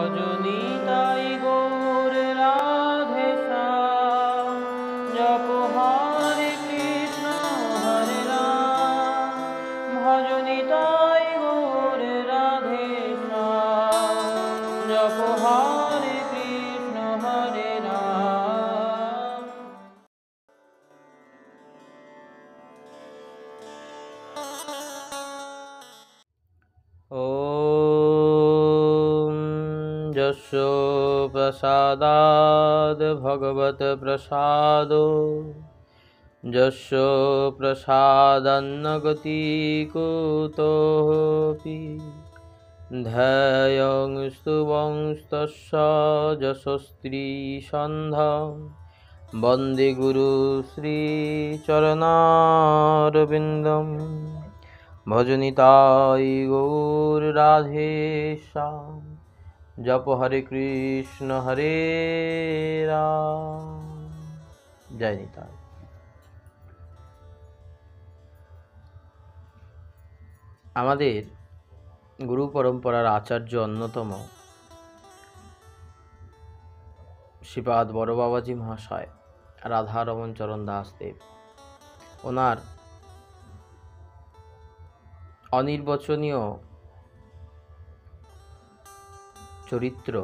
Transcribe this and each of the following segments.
ভজনী তাই গৌর রাধে শ্যাম, জপ হরে কৃষ্ণ হরে রাম, ভজনী তাই গৌর রাধে শ্যাম, জপ হরে কৃষ্ণ হরে রাম। ॐ यस्य प्रसादाद् भगवत् प्रसादो, यस्य प्रसादान्न गति कुतोऽपि, ध्येयं स्तुवंस्तस्य यशस्त्रीसन्धां, वन्दे गुरु श्रीचरणारविन्दम्। भजनी ताई गौर राधे श्याम, जप हरे कृष्ण हरे राम। जय निताई। আমাদের গুরু পরম্পরার আচার্য অন্যতম শ্রীপাদ বড় বাবাজি মহাশয় রাধারমণ চরণ দাসদেব, ওনার অনির্বচনীয় চরিত্র,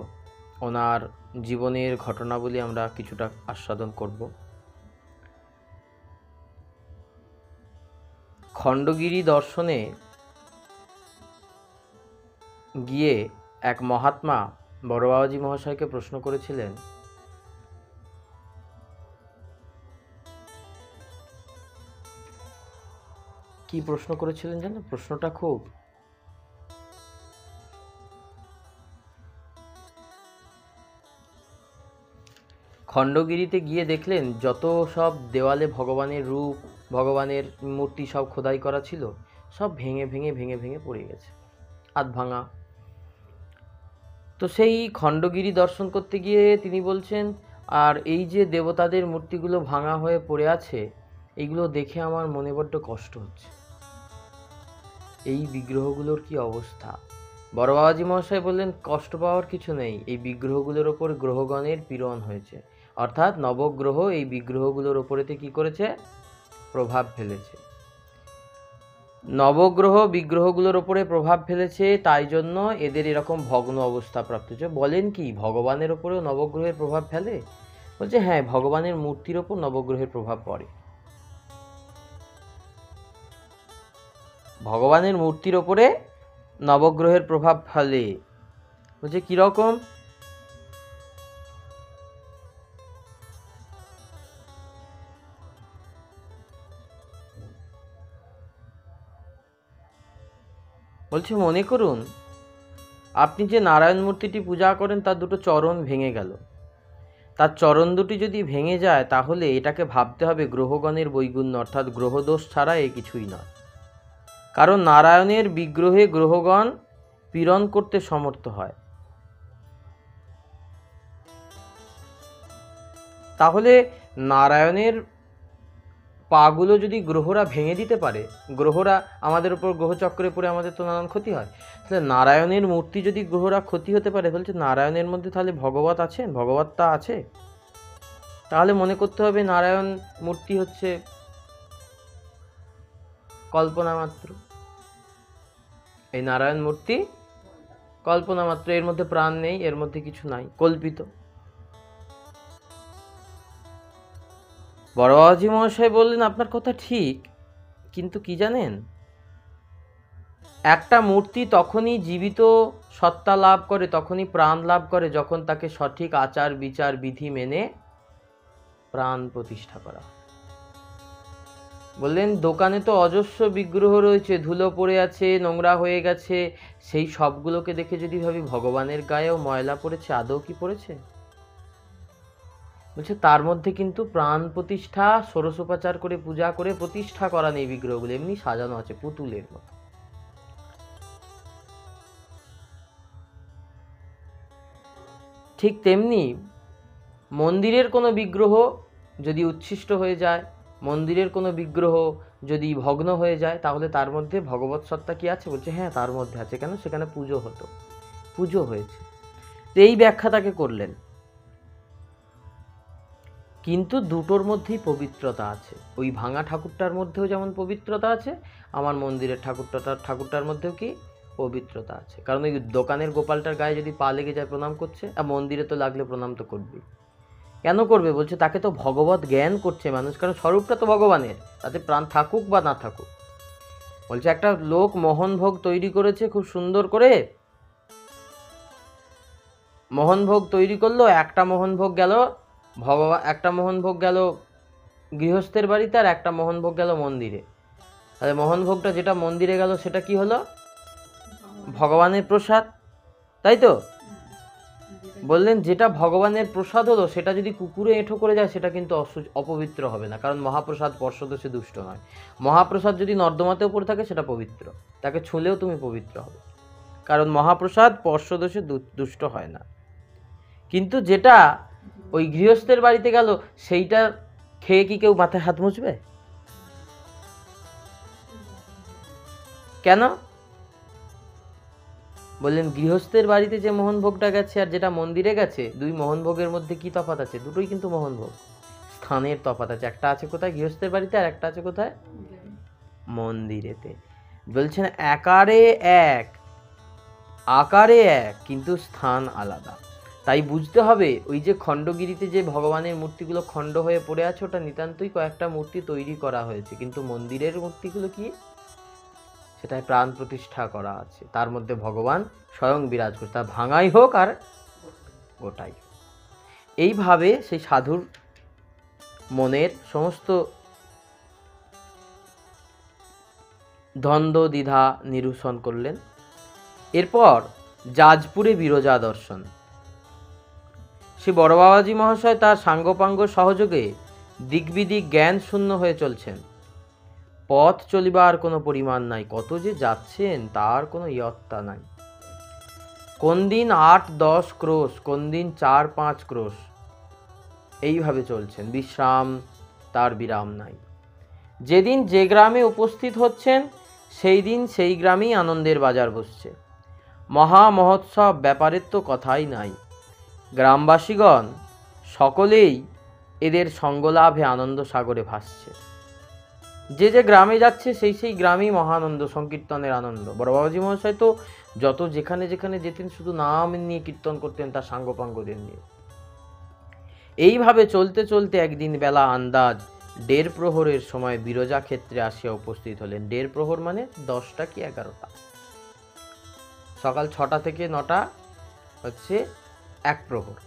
ওনার জীবনের ঘটনাবলী আমরা কিছুটা আস্বাদন করব। খণ্ডগিরি দর্শনে গিয়ে এক মহাত্মা বড় বাবাজি মহাশয়কে প্রশ্ন করেছিলেন, কি প্রশ্ন করেছিলেন জানো? প্রশ্নটা খুব খণ্ডগিরিতে গিয়ে দেখলেন যত সব দেওয়ালে ভগবানের রূপ, ভগবানের মূর্তি সব খোদাই করা ছিল, সব ভেঙে ভেঙে ভেঙে ভেঙে পড়ে গেছে, আধ ভাঙা। তো সেই খণ্ডগিরি দর্শন করতে গিয়ে তিনি বলছেন, আর এই যে দেবতাদের মূর্তিগুলো ভাঙা হয়ে পড়ে আছে, এইগুলো দেখে আমার মনে বড্ড কষ্ট হচ্ছে। এই বিগ্রহগুলোর কি অবস্থা? বড় বাবাজি মহাশয় বললেন, কষ্ট পাওয়ার কিছু নেই, এই বিগ্রহগুলোর ওপর গ্রহগণের পীড়ন হয়েছে, অর্থাৎ নবগ্রহ এই বিগ্রহগুলোর ওপরেতে কি করেছে? প্রভাব ফেলেছে। নবগ্রহ বিগ্রহগুলোর ওপরে প্রভাব ফেলেছে, তাই জন্য এদের এরকম ভগ্ন অবস্থা প্রাপ্ত হচ্ছে। বলেন কি, ভগবানের ওপরেও নবগ্রহের প্রভাব ফেলে? বলছে হ্যাঁ, ভগবানের মূর্তির ওপর নবগ্রহের প্রভাব পড়ে। ভগবানের মূর্তির ওপরে নবগ্রহের প্রভাব ফেলে। বলছে কিরকম? বলছে মনে করুন আপনি যে নারায়ণ মূর্তিটি পূজা করেন তার দুটো চরণ ভেঙে গেল। তার চরণ দুটি যদি ভেঙে যায় তাহলে এটাকে ভাবতে হবে গ্রহগণের বৈগুণ্য, অর্থাৎ গ্রহদোষ ছাড়া এ কিছুই নয়। কারণ নারায়ণের বিগ্রহে গ্রহগণ পীড়ন করতে সমর্থ হয়। তাহলে নারায়ণের পাগুলো যদি গ্রহরা ভেঙে দিতে পারে, গ্রহরা আমাদের উপর গ্রহচক্রে পড়ে আমাদের তো নানান ক্ষতি হয়, তাহলে নারায়ণের মূর্তি যদি গ্রহরা ক্ষতি হতে পারে, বলছে নারায়ণের মধ্যে তাহলে ভগবত আছেন, ভগবত্তা আছে। তাহলে মনে করতে হবে নারায়ণ মূর্তি হচ্ছে কল্পনা মাত্র। এই নারায়ণ মূর্তি কল্পনা মাত্র, এর মধ্যে প্রাণ নেই, এর মধ্যে কিছু নাই, কল্পিত। বড় বাবাজি মহাশয় বললেন, আপনার কথা ঠিক, কিন্তু কি জানেন, একটা মূর্তি তখনই জীবিত সত্তা লাভ করে, তখনই প্রাণ লাভ করে, যখন তাকে সঠিক আচার বিচার বিধি মেনে প্রাণ প্রতিষ্ঠা করা। বললেন দোকানে তো অজস্র বিগ্রহ রয়েছে, ধুলো পড়ে আছে, নোংরা হয়ে গেছে, সেই সবগুলোকে দেখে যদি ভাবি ভগবানের গায়েও ময়লা পড়েছে, আদৌ কি পড়েছে? বলছে তার মধ্যে কিন্তু প্রাণ প্রতিষ্ঠা, ষোড়শোপচার করে পূজা করে প্রতিষ্ঠা করা নেই বিগ্রহগুলো, এমনি সাজানো আছে পুতুলের মতো। ঠিক তেমনি মন্দিরের কোনো বিগ্রহ যদি উচ্ছিষ্ট হয়ে যায়, মন্দিরের কোনো বিগ্রহ যদি ভগ্ন হয়ে যায়, তাহলে তার মধ্যে ভগবৎ সত্তা কি আছে? বলছে হ্যাঁ তার মধ্যে আছে। কেন? সেখানে পুজো হতো, পুজো হয়েছে। তো এই ব্যাখ্যা তাকে করলেন। কিন্তু দুটোর মধ্যেই পবিত্রতা আছে। ওই ভাঙা ঠাকুরটার মধ্যেও যেমন পবিত্রতা আছে, আমার মন্দিরের ঠাকুরটার মধ্যেও কি পবিত্রতা আছে। কারণ ওই দোকানের গোপালটার গায়ে যদি পা লেগে যায় প্রণাম করছে, আর মন্দিরে তো লাগলে প্রণাম তো করবে। কেন করবে? বলছে তাকে তো ভগবত জ্ঞান করছে মানুষ, কারণ স্বরূপটা তো ভগবানের, তাতে প্রাণ থাকুক বা না থাকুক। বলছে একটা লোক মোহনভোগ তৈরি করেছে খুব সুন্দর করে, মোহনভোগ তৈরি করলো, একটা মোহনভোগ গেল ভগবান, একটা মোহনভোগ গেল গৃহস্থের বাড়িতে, আর একটা মোহনভোগ গেল মন্দিরে। তাহলে মোহনভোগটা যেটা মন্দিরে গেল সেটা কি হলো? ভগবানের প্রসাদ, তাই তো? বললেন যেটা ভগবানের প্রসাদ হলো সেটা যদি কুকুরে এঁঠো করে যায় সেটা কিন্তু অপবিত্র হবে না, কারণ মহাপ্রসাদ পর্ষদোষে দুষ্ট নয়। মহাপ্রসাদ যদি নর্দমাতেও পড়ে থাকে সেটা পবিত্র, তাকে ছুঁলেও তুমি পবিত্র হবে, কারণ মহাপ্রসাদ পর্ষদোষে দুষ্ট হয় না। কিন্তু যেটা ওই গৃহস্থের বাড়িতে গেল সেইটা খেয়ে কি কেউ মাথায় হাত মুছবে? কেন? বললেন গৃহস্থের বাড়িতে যে মোহনভোগটা গেছে আর যেটা মন্দিরে গেছে, দুই মোহনভোগের মধ্যে কি তফাৎ আছে? দুটোই কিন্তু মোহনভোগ, স্থানের তফাৎ আছে। একটা আছে কোথায়? গৃহস্থের বাড়িতে, আর একটা আছে কোথায়? মন্দিরেতে। বলছেন আকারে এক, আকারে এক, কিন্তু স্থান আলাদা। তাই বুঝতে হবে ওই যে খণ্ডগিরিতে যে ভগবানের মূর্তিগুলো খণ্ড হয়ে পড়ে আছে, ওটা নিতান্তই কয়েকটা মূর্তি তৈরি করা হয়েছে, কিন্তু মন্দিরের মূর্তিগুলো কি? সেটায় প্রাণ প্রতিষ্ঠা করা আছে, তার মধ্যে ভগবান স্বয়ং বিরাজ করছে, তা ভাঙাই হোক আর গোটাই হোক। এইভাবে সেই সাধুর মনের সমস্ত দ্বন্দ্ব দ্বিধা নিরসন করলেন। এরপর জাজপুরে বিরজা দর্শন। শ্রী বড় বাবাজি মহাশয় তার সাঙ্গপাঙ্গ সহযোগে দিকবিদিক জ্ঞান শূন্য হয়ে চলছেন। পথ চলিবার কোনো পরিমাণ নাই, কত যে যাচ্ছেন তার কোনো ইয়ত্তা নাই। কোন দিন 8-10 ক্রোশ, কোন দিন 4-5 ক্রোশ, এইভাবে চলছেন, বিশ্রাম তার বিরাম নাই। যেদিন যে গ্রামে উপস্থিত হচ্ছেন সেই দিন সেই গ্রামেই আনন্দের বাজার বসছে। মহা মহোৎসব ব্যাপারের তো কথাই নাই। গ্রামবাসীগণ সকলেই এদের সঙ্গলাভে আনন্দ সাগরে ভাসছে। যে যে গ্রামে যাচ্ছে সেই সেই গ্রামেই মহানন্দ, সংকীর্তনের আনন্দ। বড় বাবাজি মহাশয় তো যত যেখানে যেখানে যেতেন শুধু নাম নিয়ে কীর্তন করতেন তার সাঙ্গপাঙ্গদের নিয়ে। এইভাবে চলতে চলতে একদিন বেলা আন্দাজ 1.5 প্রহরের সময় বিরজা ক্ষেত্রে আসিয়া উপস্থিত হলেন। 1.5 প্রহর মানে 10টা কি 11টা। সকাল 6টা থেকে 9টা হচ্ছে 1 প্রহর,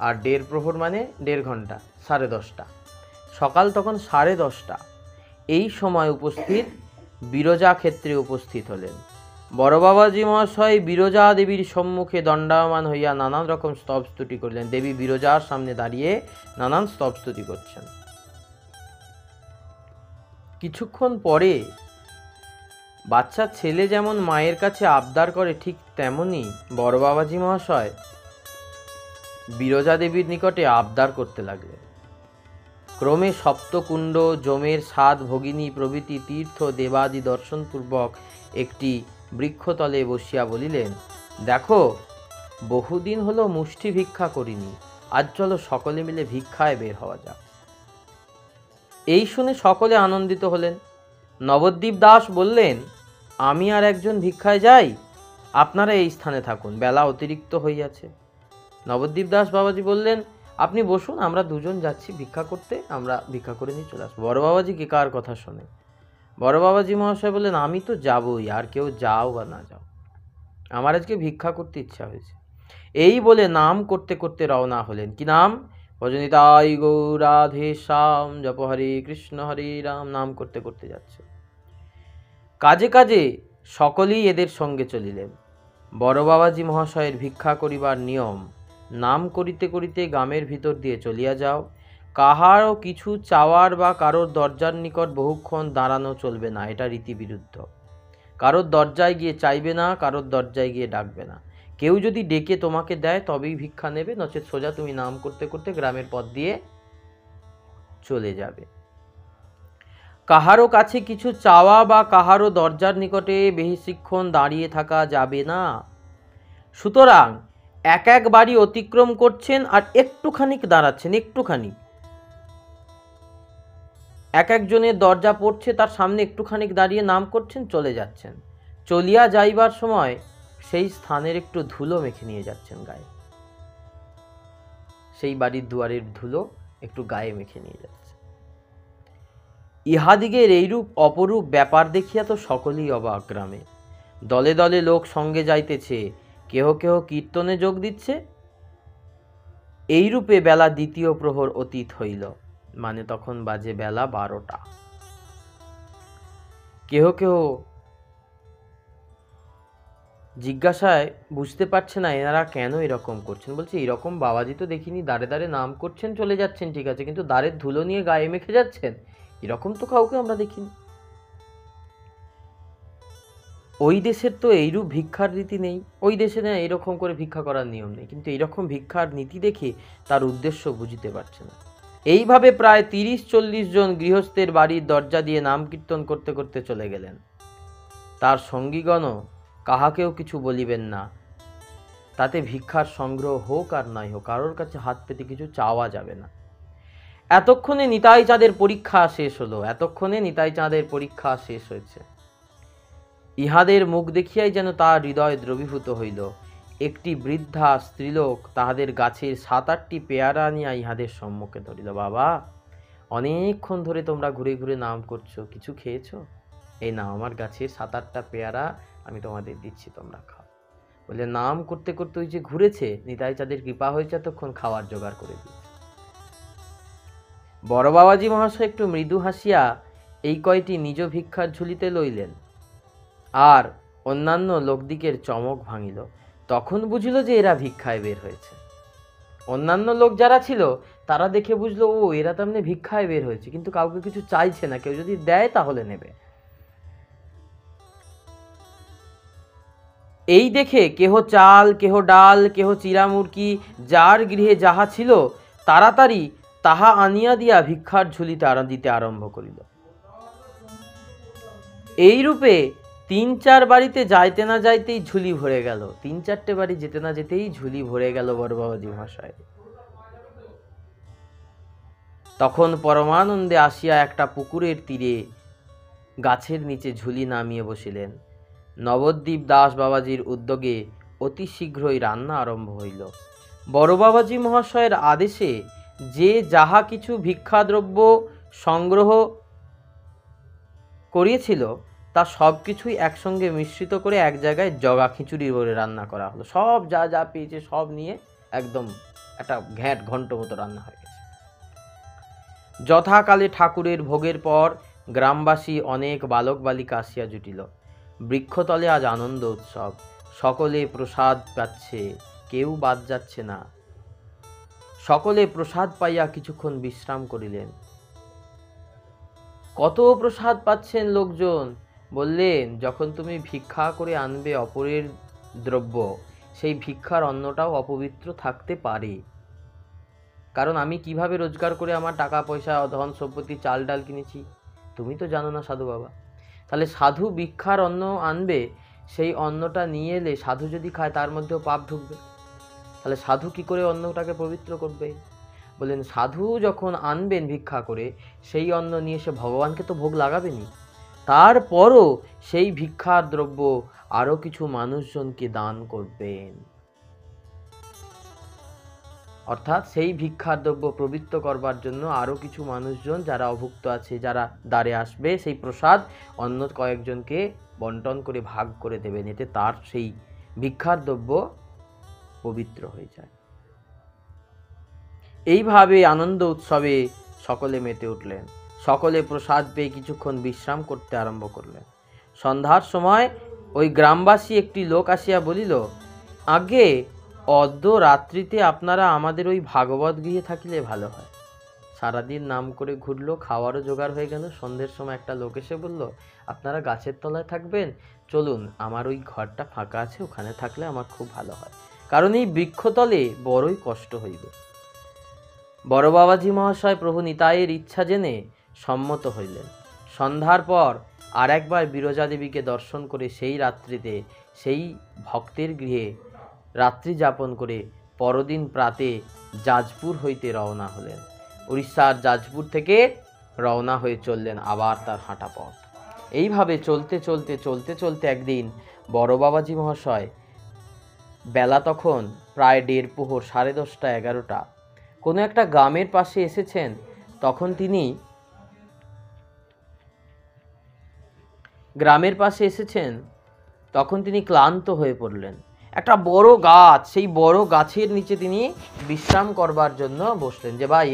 আর 1.5 প্রহর মানে 1.5 ঘন্টা, 10:30টা। সকাল তখন 10:30টা। এই সময় উপস্থিত বিরজা ক্ষেত্রে উপস্থিত হলেন। বড় বাবাজি মহাশয় বিরজা দেবীর সম্মুখে দণ্ডায়মান হইয়া নানান রকম স্তব স্তুতি করলেন। দেবী বিরজার সামনে দাঁড়িয়ে নানান স্তব স্তুতি করছেন। কিছুক্ষণ পরে বাচ্চা ছেলে যেমন মায়ের কাছে আবদার করে, ঠিক তেমনি বড় বাবাজি মহাশয় বিরজা দেবীর নিকটে আবদার করতে লাগলেন। ক্রমে সপ্তকুণ্ড, জমের 7 ভগিনী প্রভৃতি তীর্থ দেবাদি দর্শনপূর্বক একটি বৃক্ষতলে বসিয়া বলিলেন, দেখো বহুদিন হলো মুষ্টি ভিক্ষা করিনি, আজ চলো সকলে মিলে ভিক্ষায় বের হওয়া যাক। এই শুনে সকলে আনন্দিত হলেন। নবদ্বীপ দাস বললেন, আমি আর একজন ভিক্ষায় যাই, আপনারা এই স্থানে থাকুন, বেলা অতিরিক্ত হইয়াছে। নবদ্বীপ দাস বাবাজি বললেন, আপনি বসুন, আমরা দুজন যাচ্ছি ভিক্ষা করতে, আমরা ভিক্ষা করে নিয়ে চলে আসবো। বড় বাবাজি কে কার কথা শোনে? বড় বাবাজি মহাশয় বললেন, আমি তো যাবই, আর কেউ যাও বা না যাও, আমার আজকে ভিক্ষা করতে ইচ্ছা হয়েছে। এই বলে নাম করতে করতে রওনা হলেন। কি নাম? ভজনিতাই গৌরাধে শ্যাম, জপ হরে কৃষ্ণ হরে রাম, নাম করতে করতে যাচ্ছে। কাজে কাজে সকলেই এদের সঙ্গে চলিলেন। বড় বাবাজি মহাশয়ের ভিক্ষা করিবার নিয়ম, নাম করিতে করিতে গ্রামের ভিতর দিয়ে চলিয়া যাও, কাহারও কিছু চাওয়ার বা কারোর দরজার নিকট বহুক্ষণ দাঁড়ানো চলবে না, এটা রীতিবিরুদ্ধ। কারোর দরজায় গিয়ে চাইবে না, কারোর দরজায় গিয়ে ডাকবে না। কেউ যদি ডেকে তোমাকে দেয় তবেই ভিক্ষা নেবে, নচেত সোজা তুমি নাম করতে করতে গ্রামের পথ দিয়ে চলে যাবে। কাহারও কাছে কিছু চাওয়া বা কাহারও দরজার নিকটে বেশিক্ষণ দাঁড়িয়ে থাকা যাবে না। সুতরাং এক এক বাড়ি অতিক্রম করছেন আর একটুখানি দাঁড়াচ্ছেন, একটুখানি এক একজনের দরজা পড়ছে, তার সামনে একটুখানি দাঁড়িয়ে নাম করছেন, চলে যাচ্ছেন। চলিয়া যাইবার সময় সেই স্থানের একটু ধুলো মেখে নিয়ে যাচ্ছেন গায়ে, সেই বাড়ির দুয়ারের ধুলো একটু গায়ে মেখে নিয়ে যাচ্ছে। ইহাদিগের এইরূপ অপরূপ ব্যাপার দেখিয়া তো সকলেই অবাক। গ্রামে দলে দলে লোক সঙ্গে যাইতেছে, কেহ কেহ কীর্তনে যোগ দিচ্ছে। এইরূপে বেলা দ্বিতীয় প্রহর অতীত হইল, মানে তখন বাজে বেলা 12টা। কেহ কেহ জিজ্ঞাসায় বুঝতে পারছে না এনারা কেন এরকম করছেন। বলছে এরকম বাবাজি তো দেখিনি, দাঁড়ে দাঁড়ে নাম করছেন, চলে যাচ্ছেন, ঠিক আছে, কিন্তু দাঁড়ের ধুলো নিয়ে গায়ে মেখে যাচ্ছেন, এরকম তো কাউকে আমরা দেখিনি। ওই দেশের তো এইরূপ ভিক্ষার রীতি নেই, ওই দেশে না এরকম করে ভিক্ষা করার নিয়ম নেই, কিন্তু এইরকম ভিক্ষার নীতি দেখে তার উদ্দেশ্য বুঝতে পারছে না। এইভাবে প্রায় 30-40 জন গৃহস্থের বাড়ির দরজা দিয়ে নাম কীর্তন করতে করতে চলে গেলেন। তার সঙ্গীগণও কাহাকেও কিছু বলিবেন না, তাতে ভিক্ষার সংগ্রহ হোক আর নাই হোক, কারোর কাছে হাত পেতে কিছু চাওয়া যাবে না। এতক্ষণে নিতাই চাঁদের পরীক্ষা শেষ হলো, এতক্ষণে নিতাই চাঁদের পরীক্ষা শেষ হয়েছে। ইহাদের মুখ দেখিয়াই যেন তার হৃদয় দ্রবীভূত হইল। একটি বৃদ্ধা স্ত্রীলোক তাহাদের গাছের 7-8টি পেয়ারা আনিয়া ইহাদের সম্মুখে ধরিল। বাবা, অনেকক্ষণ ধরে তোমরা ঘুরে ঘুরে নাম করছো, কিছু খেয়েছো? এই নাও আমার গাছের 7-8টা পেয়ারা আমি তোমাদের দিচ্ছি, তোমরা খাও। বলে নাম করতে করতে ওই যে ঘুরেছে, নিতাই চাঁদের কৃপা হয়েছে, তখন খাওয়ার জোগাড় করে দিয়েছে। বড় বাবাজি মহাশয় একটু মৃদু হাসিয়া এই কয়টি নিজ ভিক্ষার ঝুলিতে লইলেন, আর অন্যান্য লোকদিকের চমক ভাঙিল। তখন বুঝিল যে এরা ভিক্ষায় বের হয়েছে। অন্যান্য লোক যারা ছিল তারা দেখে বুঝলো, ও এরা তো এমনি ভিক্ষায় বের হয়েছে, কিন্তু কাউকে কিছু চাইছে না, কেউ যদি দেয় তাহলে নেবে। এই দেখে কেহ চাল, কেহ ডাল, কেহ চিরামুরকি, যার গৃহে যাহা ছিল তাড়াতাড়ি তাহা আনিয়া দিয়া ভিক্ষার ঝুলিতে দিতে আরম্ভ করিল। এইরূপে 3-4 বাড়িতে যাইতে না যাইতেই ঝুলি ভরে গেল, 3-4টে বাড়ি যেতে না যেতেই ঝুলি ভরে গেল বড় বাবাজি মহাশয়। তখন পরমানন্দে আসিয়া একটা পুকুরের তীরে গাছের নিচে ঝুলি নামিয়ে বসিলেন। নবদ্বীপ দাস বাবাজির উদ্যোগে অতি শীঘ্রই রান্না আরম্ভ হইল। বড় বাবাজি মহাশয়ের আদেশে যে যাহা কিছু ভিক্ষাদ্রব্য সংগ্রহ করিয়েছিল তা সব কিছুই একসঙ্গে মিশ্রিত করে এক জায়গায় জগা খিচুড়ি করে রান্না করা হলো। সব যা যা পেয়েছে সব নিয়ে একদম একটা ঘন্ট মতো রান্না হয়ে গেছে। যথাকালে ঠাকুরের ভোগের পর গ্রামবাসী অনেক বালক বালিকা আসিয়া জুটিল। বৃক্ষতলে আজ আনন্দ উৎসব, সকলে প্রসাদ পাচ্ছে, কেউ বাদ যাচ্ছে না। সকলে প্রসাদ পাইয়া কিছুক্ষণ বিশ্রাম করিলেন। কত প্রসাদ পাচ্ছেন লোকজন? বললেন, যখন তুমি ভিক্ষা করে আনবে অপরের দ্রব্য, সেই ভিক্ষার অন্নটাও অপবিত্র থাকতে পারে। কারণ আমি কিভাবে রোজগার করে আমার টাকা পয়সা, ধন সম্পত্তি, চাল ডাল কিনেছি, তুমি তো জানো না সাধু বাবা। তাহলে সাধু ভিক্ষার অন্ন আনবে, সেই অন্নটা নিয়ে এলে সাধু যদি খায় তার মধ্যেও পাপ ঢুকবে। তাহলে সাধু কি করে অন্নটাকে পবিত্র করবে? বলেন, সাধু যখন আনবেন ভিক্ষা করে, সেই অন্ন নিয়ে সে ভগবানকে তো ভোগ লাগাবেনি, তারপরও সেই ভিক্ষার দ্রব্য আরো কিছু মানুষজনকে দান করবেন। অর্থাৎ সেই ভিক্ষার দ্রব্য পবিত্র করবার জন্য আরো কিছু মানুষজন যারা অভুক্ত আছে, যারা দ্বারে আসবে, সেই প্রসাদ অন্য কয়েকজনকে বন্টন করে ভাগ করে দেবেন, এতে তার সেই ভিক্ষার দ্রব্য পবিত্র হয়ে যায়। এইভাবে আনন্দ উৎসবে সকলে মেতে উঠলেন। সকলে প্রসাদ পেয়ে কিছুক্ষণ বিশ্রাম করতে আরম্ভ করলেন। সন্ধ্যার সময় ওই গ্রামবাসী একটি লোক আসিয়া বলিল, আগে অদ্য রাত্রিতে আপনারা আমাদের ওই ভাগবত গৃহে থাকিলে ভালো হয়। সারাদিন নাম করে ঘুরলো, খাওয়ারও জোগাড় হয়ে গেল। সন্ধ্যের সময় একটা লোক এসে বলল, আপনারা গাছের তলায় থাকবেন, চলুন আমার ওই ঘরটা ফাঁকা আছে, ওখানে থাকলে আমার খুব ভালো হয়, কারণ এই বৃক্ষতলে বড়ই কষ্ট হইবে। বড় বাবাজি মহাশয় প্রভু নিতাইয়ের ইচ্ছা জেনে সম্মত হইলেন। সন্ধ্যার পর আর একবার বিরজা দেবীকে দর্শন করে সেই রাত্রিতে সেই ভক্তের গৃহে রাত্রি যাপন করে পরদিন প্রাতে জাজপুর হইতে রওনা হলেন। উড়িষ্যার জাজপুর থেকে রওনা হয়ে চললেন আবার তার হাঁটা পথ। এইভাবে চলতে চলতে চলতে চলতে একদিন বড় বাবাজি মহাশয়, বেলা তখন প্রায় 1:30 প্রহর, 10:30 11টা, কোনো একটা গ্রামের পাশে এসেছেন। তখন তিনি ক্লান্ত হয়ে পড়লেন। একটা বড় গাছ, সেই বড় গাছের নিচে তিনি বিশ্রাম করবার জন্য বসলেন, যে ভাই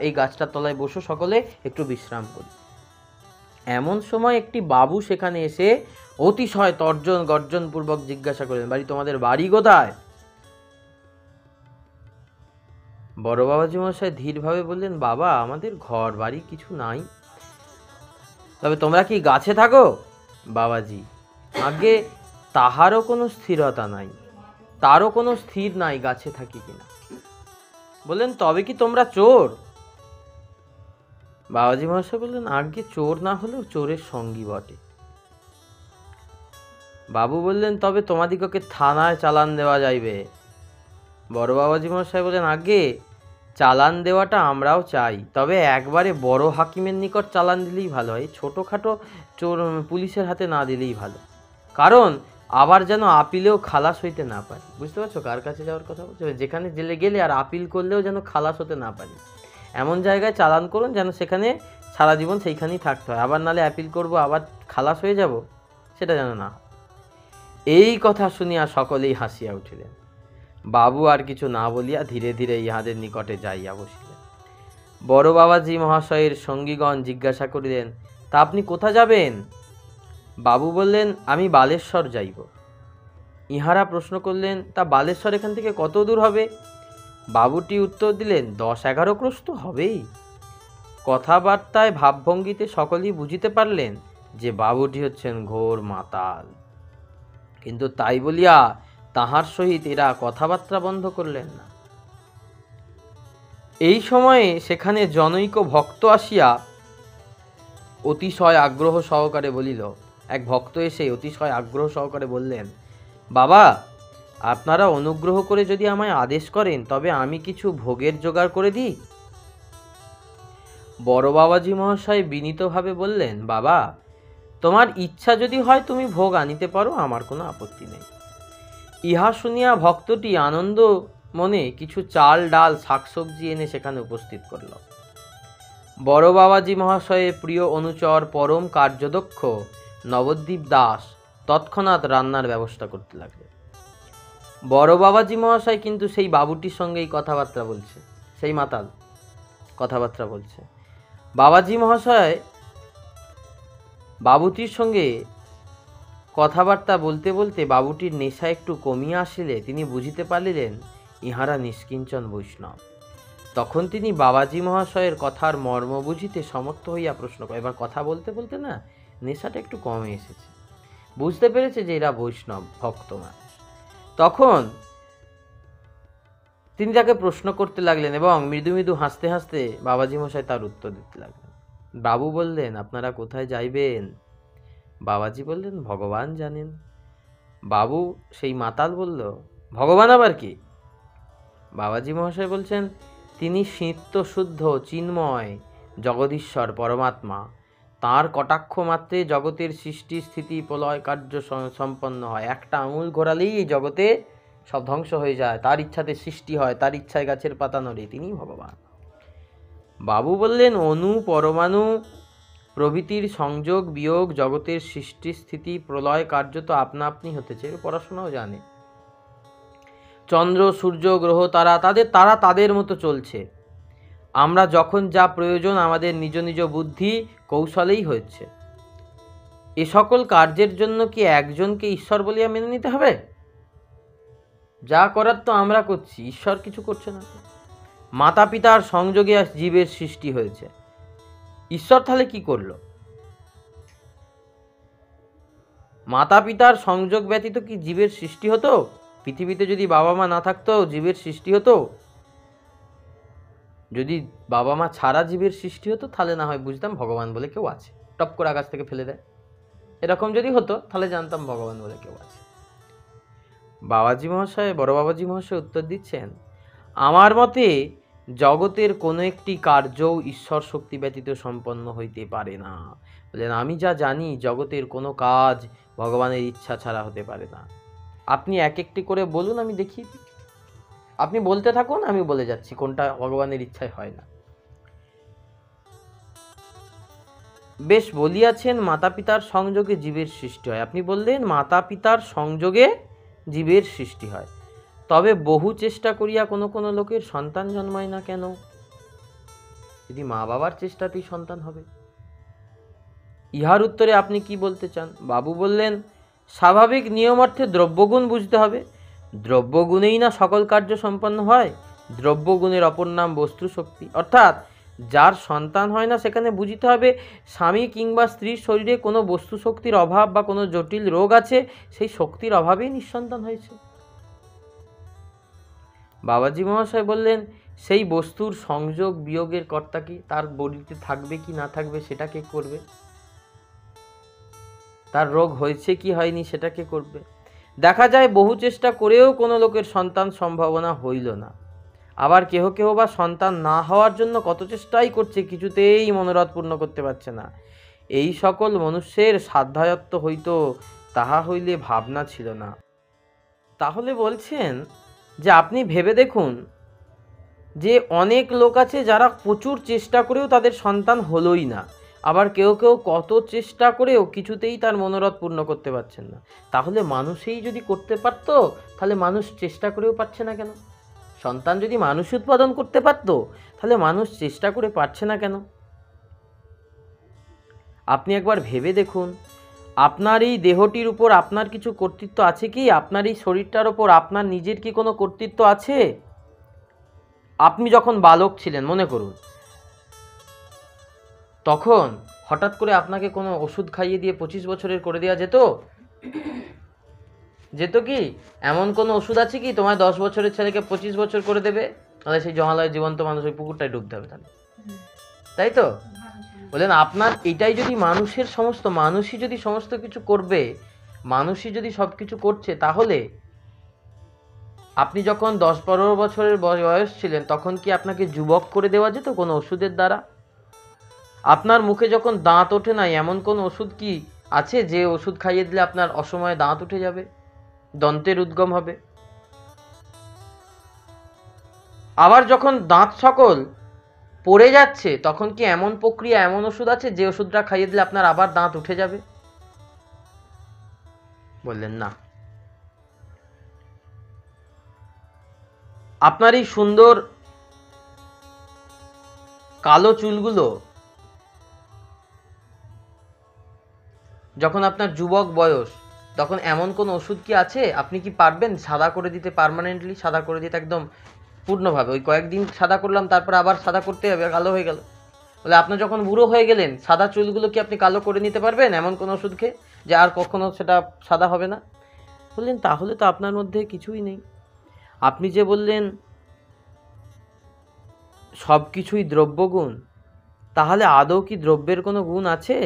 এই গাছটার তলায় বসো, সকলে একটু বিশ্রাম করি। এমন সময় একটি বাবু সেখানে এসে অতিশয় তর্জন গর্জন পূর্বক জিজ্ঞাসা করলেন, তোমাদের বাড়ি কোথায়? বড় বাবাজি মশাই ধীরভাবে বললেন, বাবা, আমাদের ঘর বাড়ি কিছু নাই। তবে তোমরা কি গাছে থাকো? বাবাজি, আগে তাহারও কোনো স্থিরতা নাই, তারও কোনো স্থির নাই গাছে থাকি কিনা। বললেন, তবে কি তোমরা চোর? বাবাজি মহাশয় বললেন, আগে চোর না হলেও চোরের সঙ্গী বটে। বাবু বললেন, তবে তোমাদিগকে থানায় চালান দেওয়া যাইবে। বড় বাবাজি মহাশয় বললেন, আগে চালান দেওয়াটা আমরাও চাই, তবে একবারে বড় হাকিমের নিকট চালান দিলেই ভালো হয়, ছোটোখাটো চোর পুলিশের হাতে না দিলেই ভালো, কারণ আবার যেন আপিলেও খালাস হইতে না পারি। বুঝতে পারছো কার কাছে যাওয়ার কথা বলছো? যেখানে জেলে গেলে আর আপিল করলেও যেন খালাস হতে না পারি, এমন জায়গায় চালান করুন যেন সেখানে সারা জীবন সেইখানেই থাকতে হয়, আবার নালে অ্যাপিল করব আবার খালাস হয়ে যাব, সেটা যেন না। এই কথা শুনিয়া সকলেই হাসিয়া উঠিলেন। বাবু আর কিছু না বলিয়া ধীরে ধীরে ইহাদের নিকটে যাইয়া বসিলেন। বড় বাবাজি মহাশয়ের সঙ্গীগণ জিজ্ঞাসা করিলেন, তা আপনি কোথা যাবেন? বাবু বললেন, আমি বালেশ্বর যাইব। ইহারা প্রশ্ন করলেন, তা বালেশ্বর এখান থেকে কত দূর হবে? বাবুটি উত্তর দিলেন, 10-11 ক্রোশ তো হবেই। কথাবার্তায় ভাবভঙ্গিতে সকলেই বুঝিতে পারলেন যে বাবুটি হচ্ছেন ঘোর মাতাল, কিন্তু তাই বলিয়া তাহার সহিত এরা কথাবার্তা বন্ধ করলেন না। এই সময়ে সেখানে জনৈক ভক্ত আসিয়া অতিশয় আগ্রহ সহকারে বলিল, এক ভক্ত এসে অতিশয় আগ্রহ সহকারে বললেন, বাবা, আপনারা অনুগ্রহ করে যদি আমায় আদেশ করেন তবে আমি কিছু ভোগের জোগাড় করে দিই। বড় বাবাজি মহাশয় বিনীতভাবে বললেন, বাবা, তোমার ইচ্ছা যদি হয় তুমি ভোগ আনিতে পারো, আমার কোনো আপত্তি নেই। ইহা শুনিয়া ভক্তটি আনন্দ মনে কিছু চাল ডাল শাকসবজি এনে সেখানে উপস্থিত করল। বড় বাবাজি মহাশয়ের প্রিয় অনুচর পরম কার্যদক্ষ নবদ্বীপ দাস তৎক্ষণাৎ রান্নার ব্যবস্থা করতে লাগলেন। বড় বাবাজি মহাশয় কিন্তু সেই বাবুটির সঙ্গেই কথাবার্তা বলছে, সেই মাতাল কথাবার্তা বলছে। বাবাজি মহাশয় বাবুটির সঙ্গে কথাবার্তা বলতে বলতে বাবুটির নেশা একটু কমিয়া আসিলে তিনি বুঝিতে পারিলেন ইহারা নিষ্কিঞ্চন বৈষ্ণব। তখন তিনি বাবাজি মহাশয়ের কথার মর্ম বুঝিতে সমর্থ হইয়া প্রশ্ন করেন। এবার কথা বলতে বলতে না নেশাটা একটু কমে এসেছে, বুঝতে পেরেছে যে এরা বৈষ্ণব ভক্ত মানুষ। তখন তিনি তাকে প্রশ্ন করতে লাগলেন এবং মৃদু মৃদু হাসতে হাসতে বাবাজি মশাই তার উত্তর দিতে লাগলেন। বাবু বললেন, আপনারা কোথায় যাইবেন? বাবাজি বললেন, ভগবান জানেন। বাবু সেই মাতাল বলল, ভগবান আবার কি? বাবাজি মহাশয় বলছেন, তিনি নিত্য শুদ্ধ চিন্ময় জগদীশ্বর পরমাত্মা, তাঁর কটাক্ষ মাত্রে জগতের সৃষ্টি স্থিতি প্রলয় কার্য সম্পন্ন হয়। একটা আঙুল ঘোরালেই এই জগতে সব ধ্বংস হয়ে যায়, তার ইচ্ছাতে সৃষ্টি হয়, তার ইচ্ছায় গাছের পাতা নড়ে, তিনি ভগবান। বাবু বললেন, অণু পরমাণু প্রভৃতির সংযোগ বিয়োগ জগতের সৃষ্টি স্থিতি প্রলয় কার্য তো আপনা আপনি হতেছে, পড়াশোনাও জানে। চন্দ্র সূর্য গ্রহ তারা তাদের মতো চলছে, আমরা যখন যা প্রয়োজন আমাদের নিজ নিজ বুদ্ধি কৌশলেই হচ্ছে। এ সকল কার্যের জন্য কি একজনকে ঈশ্বর বলিয়া মেনে নিতে হবে? যা করার তো আমরা করছি, ঈশ্বর কিছু করছে না। মাতা পিতার সংযোগে জীবের সৃষ্টি হয়েছে, ঈশ্বর তাহলে কি করলো? মাতা পিতার সংযোগ ব্যতীত কি জীবের সৃষ্টি হতো? পৃথিবীতে যদি বাবা মা না থাকতো জীবের সৃষ্টি হতো? যদি বাবা মা ছাড়া জীবের সৃষ্টি হতো তাহলে না হয় বুঝতাম ভগবান বলে কেউ আছে, টপ করে আকাশ থেকে ফেলে দেয়, এরকম যদি হতো তাহলে জানতাম ভগবান বলে কেউ আছে। বাবাজি মহাশয়, বড় বাবাজি মহাশয় উত্তর দিচ্ছেন, আমার মতে জগতের কোনো একটি কার্যও ঈশ্বর শক্তি ব্যতীত সম্পন্ন হইতে পারে না। বললেন, আমি যা জানি জগতের কোনো কাজ ভগবানের ইচ্ছা ছাড়া হতে পারে না। আপনি এক একটি করে বলুন, আমি দেখিয়ে দিই। আপনি বলতে থাকুন, আমি বলে যাচ্ছি কোনটা ভগবানের ইচ্ছায় হয় না। বেশ বলিয়াছেন, মাতা পিতার সংযোগে জীবের সৃষ্টি হয়। আপনি বললেন মাতা পিতার সংযোগে জীবের সৃষ্টি হয়, তবে বহু চেষ্টা করিয়া কোনো কোনো লোকের সন্তান জন্মায় না কেন? যদি মা বাবার চেষ্টাতেই সন্তান হবে। ইহার উত্তরে আপনি কি বলতে চান? বাবু বললেন, স্বাভাবিক নিয়মার্থে দ্রব্যগুণ বুঝতে হবে। দ্রব্যগুণেই না সকল কার্য সম্পন্ন হয়। দ্রব্যগুণের অপর নাম বস্তু শক্তি। অর্থাৎ যার সন্তান হয় না সেখানে বুঝতে হবে স্বামী কিংবা স্ত্রীর শরীরে কোনো বস্তু শক্তির অভাব বা কোনো জটিল রোগ আছে, সেই শক্তির অভাবেই নিঃসন্তান হয়েছে। বাবাজি মহাশয় বললেন, সেই বস্তুর সংযোগ বিয়োগের কর্তা কি? তার বডিতে থাকবে কি না থাকবে সেটা কে করবে? তার রোগ হয়েছে কি হয়নি সেটা কে করবে? দেখা যায় বহু চেষ্টা করেও কোনো লোকের সন্তান সম্ভাবনা হইল না। আবার কেহ কেহ বা সন্তান না হওয়ার জন্য কত চেষ্টাই করছে, কিছুতেই মনোরথ পূর্ণ করতে পারছে না। এই সকল মনুষ্যের সাধ্যায়ত্ত হইত, তাহা হইলে ভাবনা ছিল না। তাহলে বলছেন যে আপনি ভেবে দেখুন যে অনেক লোক আছে যারা প্রচুর চেষ্টা করেও তাদের সন্তান হলোই না। আবার কেউ কেউ কত চেষ্টা করেও কিছুতেই তার মনোরথ পূর্ণ করতে পারছেন না। তাহলে মানুষই যদি করতে পারতো, তাহলে মানুষ চেষ্টা করেও পারছে না কেন? সন্তান যদি মানুষ উৎপাদন করতে পারতো, তাহলে মানুষ চেষ্টা করে পারছে না কেন? আপনি একবার ভেবে দেখুন, আপনার এই দেহটির উপর আপনার কিছু কর্তৃত্ব আছে কি? আপনার এই শরীরটার উপর আপনার নিজের কি কোনো কর্তৃত্ব আছে? আপনি যখন বালক ছিলেন মনে করুন, তখন হঠাৎ করে আপনাকে কোনো ওষুধ খাইয়ে দিয়ে 25 বছরের করে দেওয়া যেত? যেত কি? এমন কোনো ওষুধ আছে কি তোমার 10 বছরের ছেলেকে 25 বছর করে দেবে? তাহলে সেই জমালয় জীবন্ত মানুষ ওই পুকুরটাই ডুবতে হবে তাহলে, তাই তো? বলেন, আপনার এটাই যদি মানুষই যদি সমস্ত কিছু করবে, মানুষই যদি সব কিছু করছে, তাহলে আপনি যখন 10-15 বছরের বয়স ছিলেন তখন কি আপনাকে যুবক করে দেওয়া যেত কোনো ওষুধের দ্বারা? আপনার মুখে যখন দাঁত ওঠে নাই, এমন কোন ওষুধ কি আছে যে ওষুধ খাইয়ে দিলে আপনার অসময়ে দাঁত উঠে যাবে, দন্তের উদ্গম হবে? আবার যখন দাঁত সকল পড়ে যাচ্ছে তখন কি এমন প্রক্রিয়া, এমন ওষুধ আছে যে ওষুধটা খাইয়ে দিলে আপনার আবার দাঁত উঠে যাবে? বললেন না। আপনার এই সুন্দর কালো চুলগুলো যখন আপনার যুবক বয়স, তখন এমন কোন ওষুধ কি আছে আপনি কি পারবেন সাদা করে দিতে, পার্মানেন্টলি সাদা করে দিতে, একদম পূর্ণভাবে? ওই কয়েকদিন সাদা করলাম, তারপর আবার সাদা করতে হবে, কালো হয়ে গেল। বলে আপনি যখন বুড়ো হয়ে গেলেন, সাদা চুলগুলো কি আপনি কালো করে নিতে পারবেন এমন কোন ওষুধ খেয়ে, যে আর কখনো সেটা সাদা হবে না? বললেন, তাহলে তো আপনার মধ্যে কিছুই নেই। আপনি যে বললেন সব কিছুই দ্রব্যগুণ, তাহলে আদৌ কি দ্রব্যের কোনো গুণ আছে?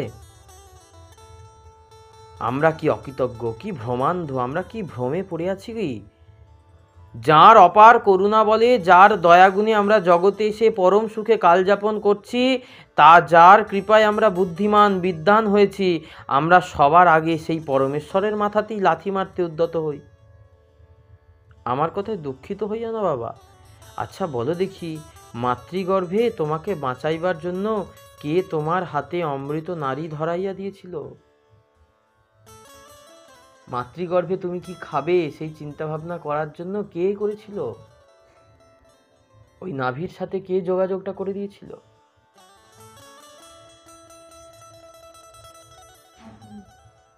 আমরা কি অকৃতজ্ঞ, কি ভ্রমান্ধ, আমরা কি ভ্রমে পড়ে আছি কি? যার অপার করুণা বলে, যার দয়াগুণে আমরা জগতে এসে পরম সুখে কালযাপন করছি, তা যার কৃপায় আমরা বুদ্ধিমান বিদ্বান হয়েছি, আমরা সবার আগে সেই পরমেশ্বরের মাথাতেই লাথি মারতে উদ্যত হই। আমার কথায় দুঃখিত হইয়া না বাবা। আচ্ছা বলো দেখি, মাতৃগর্ভে তোমাকে বাঁচাইবার জন্য কে তোমার হাতে অমৃত নারী ধরাইয়া দিয়েছিল? মাতৃগর্ভে তুমি কি খাবে সেই চিন্তা ভাবনা করার জন্য কে করেছিল? ওই নাভির সাথে কে যোগাযোগটা করে দিয়েছিল?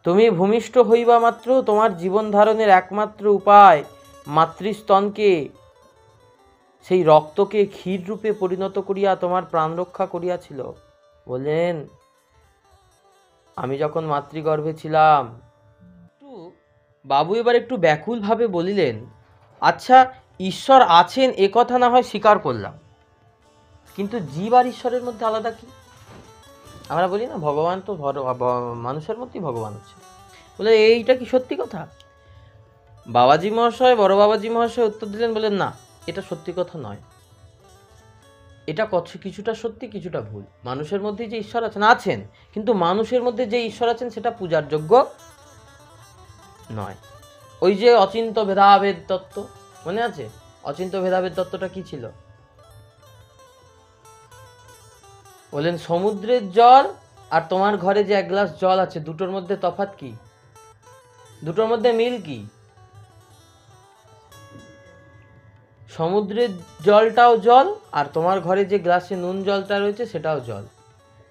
তুমি ভূমিষ্ঠ হইবা মাত্র তোমার জীবন ধারণের একমাত্র উপায় মাতৃস্তনকে, সেই রক্তকে ক্ষীর রূপে পরিণত করিয়া তোমার প্রাণ রক্ষা করিয়াছিল। বলেন, আমি যখন মাতৃগর্ভে ছিলাম, বাবু এবার একটু ব্যাকুলভাবে বলিলেন, আচ্ছা ঈশ্বর আছেন এ কথা না হয় স্বীকার করলাম, কিন্তু জীব আর ঈশ্বরের মধ্যে আলাদা কি? আমরা বলি না ভগবান তো মানুষের মধ্যেই ভগবান আছে। বলে এইটা কি সত্যি কথা? বাবাজি মহাশয়, বড় বাবাজি মহাশয় উত্তর দিলেন, বলেন না, এটা সত্যি কথা নয়, এটা কিছুটা সত্যি কিছুটা ভুল। মানুষের মধ্যে যে ঈশ্বর আছেন, কিন্তু মানুষের মধ্যে যে ঈশ্বর আছেন সেটা পূজার যোগ্য নয়। ওই যে অচিন্ত ভেদাভেদ তত্ত্ব মনে আছে? অচিন্ত ভেদাভেদ তত্ত্বটা কি ছিল? বলেন সমুদ্রের জল আর তোমার ঘরে যে এক গ্লাস জল আছে, দুটোর মধ্যে তফাৎ কি? দুটোর মধ্যে মিল কি? সমুদ্রের জলটাও জল, আর তোমার ঘরে যে গ্লাসে নুন জলটা রয়েছে সেটাও জল।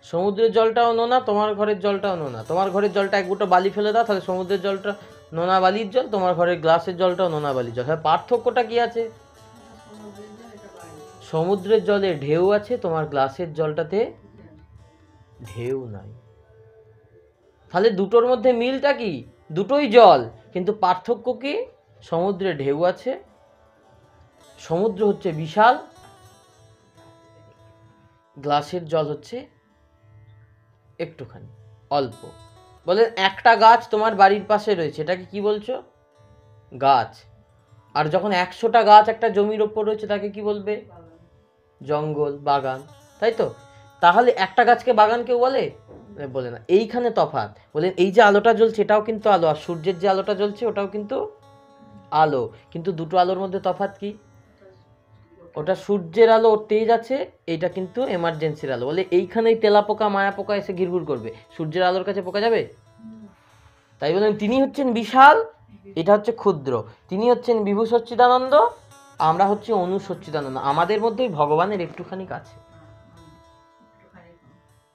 সমুদ্রের জলটাও নোনা, তোমার ঘরের জলটাও নোনা। তোমার ঘরের জলটা এক গুঁটো বালি ফেলে দাও, তাহলে সমুদ্রের জলটা নোনা বালির জল, তোমার ঘরের গ্লাসের জলটাও নোনা বালির জল। হ্যাঁ, পার্থক্যটা কি আছে? সমুদ্রের জলে ঢেউ আছে, তোমার গ্লাসের জলটাতে ঢেউ নাই। তাহলে দুটোর মধ্যে মিলটা কি? দুটোই জল, কিন্তু পার্থক্য কি? সমুদ্রে ঢেউ আছে, সমুদ্র হচ্ছে বিশাল, গ্লাসের জল হচ্ছে একটুখানি অল্প। বলেন একটা গাছ তোমার বাড়ির পাশে রয়েছে, এটাকে কি বলছো? গাছ। আর যখন 100টা গাছ একটা জমির ওপর রয়েছে তাকে কি বলবে? জঙ্গল, বাগান, তাই তো? তাহলে একটা গাছকে বাগান কেউ বলে? বলে না। এইখানে তফাৎ। বলেন এই যে আলোটা জ্বলছে এটাও কিন্তু আলো, আর সূর্যের যে আলোটা জ্বলছে ওটাও কিন্তু আলো, কিন্তু দুটো আলোর মধ্যে তফাৎ কি? ওটা সূর্যের আলো, ওর তেজ আছে, এইটা কিন্তু এমার্জেন্সির আলো। বলে এইখানেই তেলা পোকা মায়া পোকা এসে ঘিরঘুর করবে, সূর্যের আলোর কাছে পোকা যাবে? তাই বলেন তিনি হচ্ছেন বিশাল, এটা হচ্ছে ক্ষুদ্র। তিনি হচ্ছেন বিভু সচ্চিদানন্দ, আমরা হচ্ছে অনু সচ্চিদানন্দ। আমাদের মধ্যেই ভগবানের একটুখানি আছে,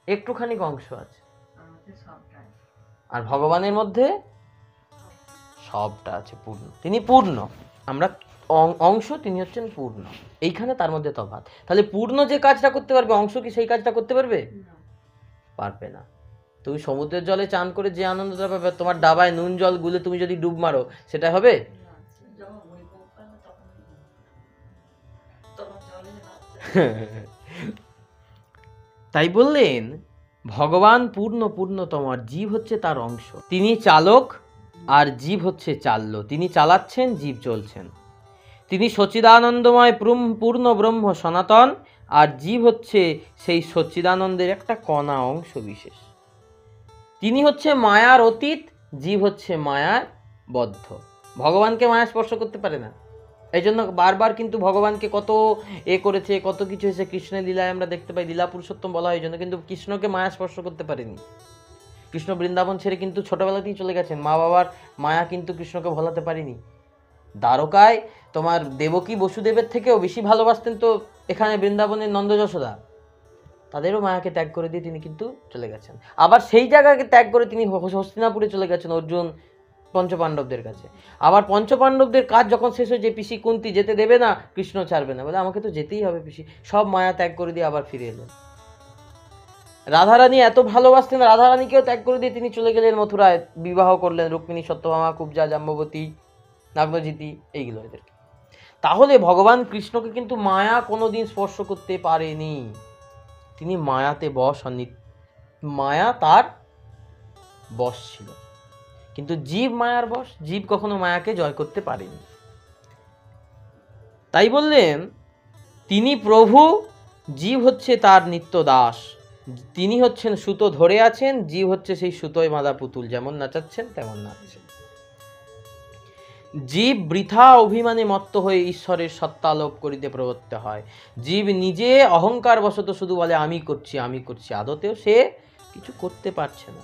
একটুখানি অংশ আছে, আর ভগবানের মধ্যে সবটা আছে, পূর্ণ। তিনি পূর্ণ, আমরা অংশ, তিনি হচ্ছেন পূর্ণ। এইখানে তার মধ্যে তফাৎ। তাহলে পূর্ণ যে কাজটা করতে পারবে, অংশ কি সেই কাজটা করতে পারবে? পারবে না। তুমি সমুদ্রের জলে চান করে যে আনন্দটা পাবে, তোমার ডাবায় নুন জল গুলে তুমি যদি ডুব মারো সেটা হবে? তাই বললেন ভগবান পূর্ণ পূর্ণতম, আর জীব হচ্ছে তার অংশ। তিনি চালক আর জীব হচ্ছে চাল্য। তিনি চালাচ্ছেন, জীব চলছেন। তিনি সচ্চিদানন্দময় পূর্ণ ব্রহ্ম সনাতন, আর জীব হচ্ছে সেই সচ্চিদানন্দের একটা কণা, অংশ বিশেষ। তিনি হচ্ছে মায়ার অতীত, জীব হচ্ছে মায়ার বদ্ধ। ভগবানকে মায়া স্পর্শ করতে পারে না। এই জন্য বারবার কিন্তু ভগবানকে কত করেছে, কত কিছু হয়েছে, কৃষ্ণের লীলায় আমরা দেখতে পাই, লীলা পুরুষোত্তম বলা হয় জন্য, কিন্তু কৃষ্ণকে মায়া স্পর্শ করতে পারেনি। কৃষ্ণ বৃন্দাবন ছেড়ে কিন্তু ছোটবেলাতেই চলে গেছেন, মা বাবার মায়া কিন্তু কৃষ্ণকে ভোলাতে পারেনি। দ্বারকায় তোমার দেবকী বসুদেবের থেকেও বেশি ভালোবাসতেন তো এখানে বৃন্দাবনের নন্দ যশোদা, তাদেরও মায়াকে ত্যাগ করে দিয়ে তিনি কিন্তু চলে গেছেন। আবার সেই জায়গাকে ত্যাগ করে তিনি হস্তিনাপুরে চলে গেছেন অর্জুন পঞ্চপাণ্ডবদের কাছে। আবার পঞ্চপাণ্ডবদের কাজ যখন শেষ হয়েছে, পিসি কুন্তি যেতে দেবে না, কৃষ্ণ ছাড়বে না, বলে আমাকে তো যেতেই হবে পিসি, সব মায়া ত্যাগ করে দিয়ে আবার ফিরে এলেন। রাধারানী এত ভালোবাসতেন, রাধারানীকেও ত্যাগ করে দিয়ে তিনি চলে গেলেন মথুরায়, বিবাহ করলেন রুক্মিণী, সত্যভামা, কুব্জা, জাম্ববতী, নাগজিতি, এইগুলো এদেরকে। তাহলে ভগবান কৃষ্ণকে কিন্তু মায়া কোনোদিন স্পর্শ করতে পারেনি। তিনি মায়াতে বশ হননি, মায়া তার বশ ছিল, কিন্তু জীব মায়ার বশ, জীব কখনো মায়াকে জয় করতে পারেনি। তাই বললেন তিনি প্রভু, জীব হচ্ছে তার নিত্য দাস। তিনি হচ্ছেন সুতো ধরে আছেন, জীব হচ্ছে সেই সুতোয় বাঁধা পুতুল, যেমন নাচাচ্ছেন তেমন নাচছেন। জীব বৃথা অভিমানে মত্ত হয়ে ঈশ্বরের সত্তা লোপ করিতে প্রবৃত্ত হয়। জীব নিজে অহংকার বশত শুধু বলে আমি করছি আমি করছি, আদতেও সে কিছু করতে পারছে না।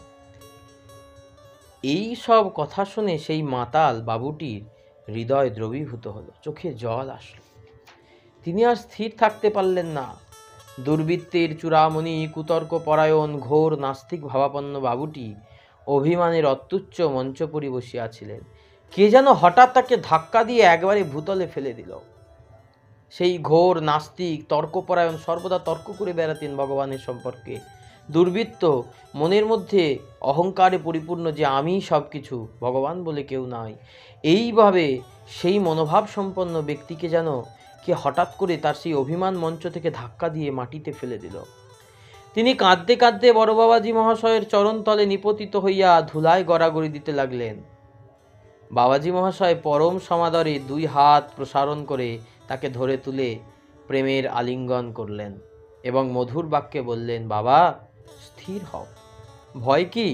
এই সব কথা শুনে সেই মাতাল বাবুটির হৃদয় দ্রবীভূত হলো, চোখে জল আসলো। তিনি আর স্থির থাকতে পারলেন না। দুর্বৃত্তের চূড়ামণি, কুতর্ক পরায়ণ, ঘোর নাস্তিক ভাবাপন্ন বাবুটি অভিমানের অত্যুচ্চ মঞ্চপুরি বসিয়াছিলেন। কে যেন হঠাৎ তাকে ধাক্কা দিয়ে একবারে ভূতলে ফেলে দিল। সেই ঘোর নাস্তিক, তর্কপরায়ণ, সর্বদা তর্ক করে বেড়াতেন ভগবানের সম্পর্কে দুর্বৃত্ত, মনের মধ্যে অহংকারে পরিপূর্ণ যে আমি সব কিছু, ভগবান বলে কেউ নাই, এইভাবে সেই মনোভাব সম্পন্ন ব্যক্তিকে যেন কে হঠাৎ করে তার সেই অভিমান মঞ্চ থেকে ধাক্কা দিয়ে মাটিতে ফেলে দিল। তিনি কাঁদতে কাঁদতে বড় বাবাজি মহাশয়ের চরণতলে নিপতিত হইয়া ধুলায় গড়াগড়ি দিতে লাগলেন। বাবাজি মহাশয় পরম সমাদরে 2 হাত প্রসারণ করে তাকে ধরে তুলে প্রেমের আলিঙ্গন করলেন এবং মধুর বাক্যে বললেন, বাবা স্থির হও, ভয় কি?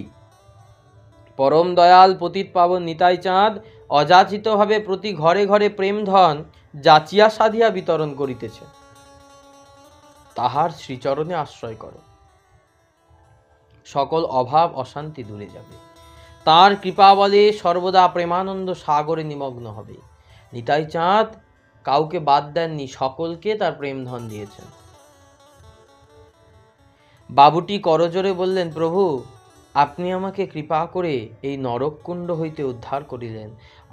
পরম দয়াল পতিত পাবন নিতাই চাঁদ অযাচিতভাবে প্রতি ঘরে ঘরে প্রেম ধন যাচিয়া সাধিয়া বিতরণ করিতেছে, তাহার শ্রীচরণে আশ্রয় করো, সকল অভাব অশান্তি দূরে যাবে, তার কৃপা বলে সর্বদা প্রেমানন্দ সাগরে নিমগ্ন হবে। নিতাই চাঁদ কাউকে বাদ দেননি, সকলকে তার প্রেম ধন দিয়েছেন। বাবুটি করজোরে বললেন, প্রভু আপনি আমাকে কৃপা করে এই নরককুণ্ড হইতে উদ্ধার করিলেন।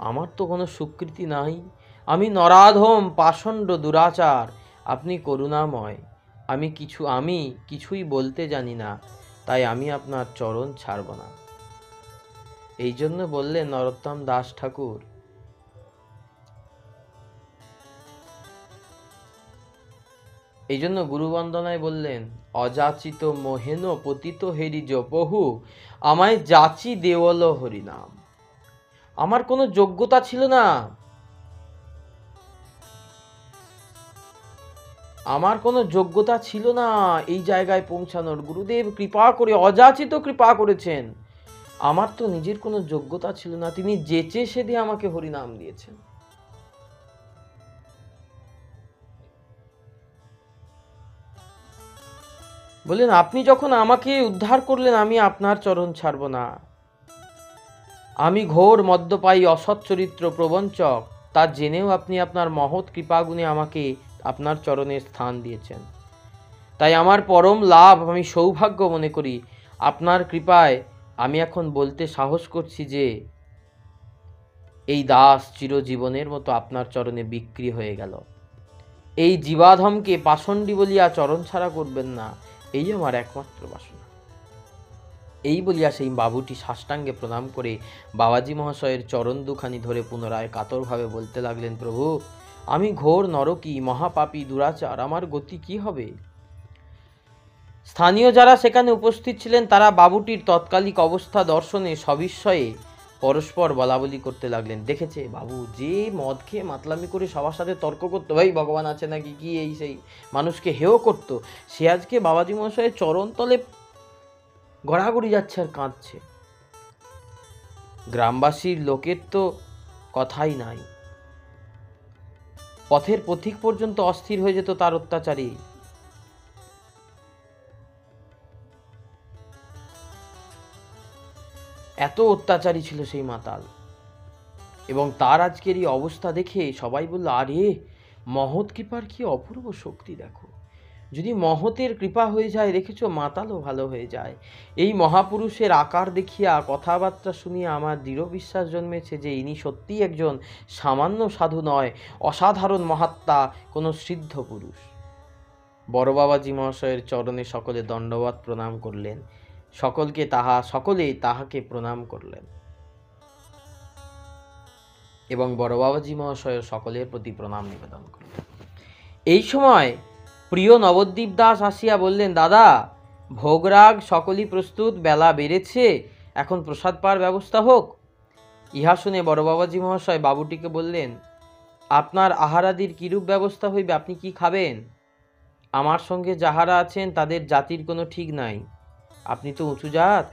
আমার তো কোনো সুকৃতি নাই, আমি নরাধম পাষণ্ড দুরাচার, আপনি করুণাময়, আমি কিছুই বলতে জানি না, তাই আমি আপনার চরণ ছাড়ব না। এই জন্য বললেন নরোত্তম দাস ঠাকুর, এই জন্য গুরুবন্দনায় বললেন, অযাচিত মোহেন পতিত হেরিজ বহু, আমায় যাচি দেওল হরিনাম। আমার কোনো যোগ্যতা ছিল না, এই জায়গায় পৌঁছানোর। গুরুদেব কৃপা করে অযাচিত কৃপা করেছেন, আমার তো নিজের কোনো যোগ্যতা ছিল না, তিনি যেচে সেদে আমাকে হরিনাম দিয়েছেন। বললেন, আপনি যখন আমাকে উদ্ধার করলেন, আমি আপনার চরণ ছাড়ব না। আমি ঘোর মদ্যপায়ী অসৎ চরিত্র প্রবঞ্চক, তা জেনেও আপনি আপনার মহৎ কৃপাগুণে আমাকে আপনার চরণে স্থান দিয়েছেন। তাই আমার পরম লাভ, আমি সৌভাগ্য মনে করি। আপনার কৃপায় আমি এখন বলতে সাহস করছি যে এই দাস চিরজীবনের মতো আপনার চরণে বিক্রি হয়ে গেল। এই জীবাধমকে পাষণ্ডী বলিয়া চরণ ছাড়া করবেন না, এই আমার একমাত্র বাসনা। এই বলিয়া সেই বাবুটি সাষ্টাঙ্গে প্রণাম করে বাবাজি মহাশয়ের চরণ দুখানি ধরে পুনরায় কাতরভাবে বলতে লাগলেন, প্রভু আমি ঘোর নরকী, মহাপাপী, দুরাচার, আমার গতি কি হবে? স্থানীয় যারা সেখানে উপস্থিত ছিলেন তারা বাবুটির তৎকালিক অবস্থা দর্শনে সবিস্ময়ে পরস্পর বলাবলি করতে লাগলেন, দেখেছে বাবু যে মদ খেয়ে মাতলামি করে সবার সাথে তর্ক করতো, ভাই ভগবান আছে নাকি কি এই সেই, মানুষকে হেয় করতো, সে আজকে বাবাজি মহাশয়ের চরণ তলে গড়াগড়ি যাচ্ছে আর কাঁদছে। গ্রামবাসীর লোকের তো কথাই নাই, পথের পথিক পর্যন্ত অস্থির হয়ে যেত তার অত্যাচারী। এত অত্যাচারী ছিল সেই মাতাল, এবং তার আজকের এই অবস্থা দেখে সবাই বলল, আরে মহৎ কৃপার কি অপূর্ব শক্তি দেখো, যদি মহতের কৃপা হয়ে যায়, দেখেছো মাতালও ভালো হয়ে যায়। এই মহাপুরুষের আকার দেখিয়া কথাবার্তা শুনিয়া আমার দৃঢ় বিশ্বাস জন্মেছে যে ইনি সত্যিই একজন সামান্য সাধু নয়, অসাধারণ মহাত্মা, কোনো সিদ্ধ পুরুষ। বড় বাবাজি মহাশয়ের চরণে সকলে দণ্ডবত প্রণাম করলেন, সকলেই তাহাকে প্রণাম করলেন, এবং বড় বাবাজি মহাশয় সকলের প্রতি প্রণাম নিবেদন করলেন। এই সময় প্রিয় নবদ্বীপ দাস আসিয়া বললেন, দাদা ভোগরাগ সকলই প্রস্তুত, বেলা বেড়েছে, এখন প্রসাদ পাওয়ার ব্যবস্থা হোক। ইহা শুনে বড় বাবাজি মহাশয় বাবুটিকে বললেন, আপনার আহারাদির কিরূপ ব্যবস্থা হইবে, আপনি কি খাবেন? আমার সঙ্গে যাহারা আছেন তাদের জাতির কোনো ঠিক নাই, আপনি তো উঁচু জাত,